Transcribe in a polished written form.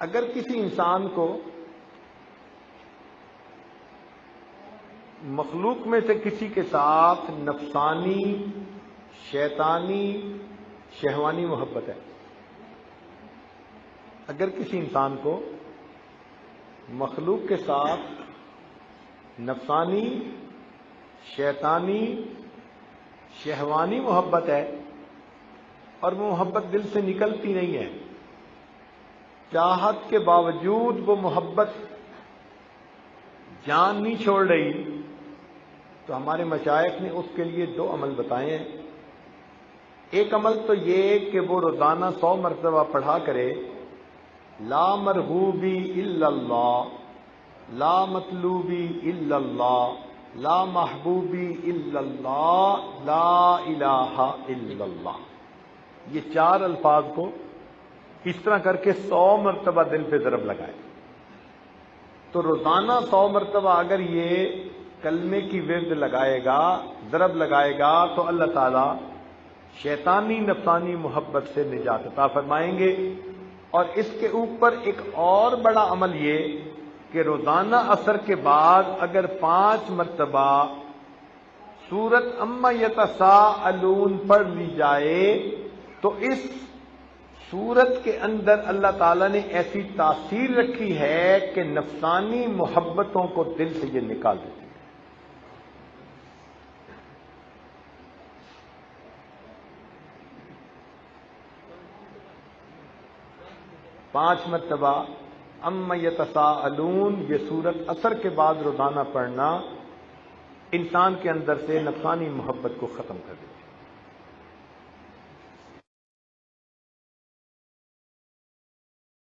اگر کسی انسان کو مخلوق میں سے کسی کے ساتھ نفسانی، شیطانی، شہوانی محبت ہے، اگر کسی انسان کو مخلوق کے ساتھ نفسانی، شیطانی، شہوانی محبت ہے اور وہ محبت دل سے نکلتی نہیں ہے، چاہت کے باوجود وہ محبت جان نہیں چھوڑ رہی، تو ہمارے مشائخ نے اس کے لیے 2 عمل بتائے ہیں۔ ایک عمل تو یہ کہ وہ روزانہ 100 مرتبہ پڑھا کرے، لا مرغوبی الا اللہ، لا مطلوبی الا اللہ، لا محبوبی الا اللہ، لا الہ الا اللہ۔ یہ 4 الفاظ کو اس طرح کر کے 100 مرتبہ دل پہ ضرب لگائے، تو روزانہ 100 مرتبہ اگر یہ کلمے کی ورد لگائے گا، ضرب لگائے گا، تو اللہ تعالیٰ شیطانی نفسانی محبت سے نجات عطا فرمائیں گے۔ اور اس کے اوپر ایک اور بڑا عمل یہ کہ روزانہ عصر کے بعد اگر 5 مرتبہ سورۃ عما یتساءلون پڑھ لی جائے تو اس سورت کے اندر اللہ تعالیٰ نے ایسی تاثیر رکھی ہے کہ نفسانی محبتوں کو دل سے یہ نکال دیتی ہے۔ 5 مرتبہ عما یتساءلون یہ سورت عصر کے بعد روزانہ پڑھنا انسان کے اندر سے نفسانی محبت کو ختم کر دیتی ہے۔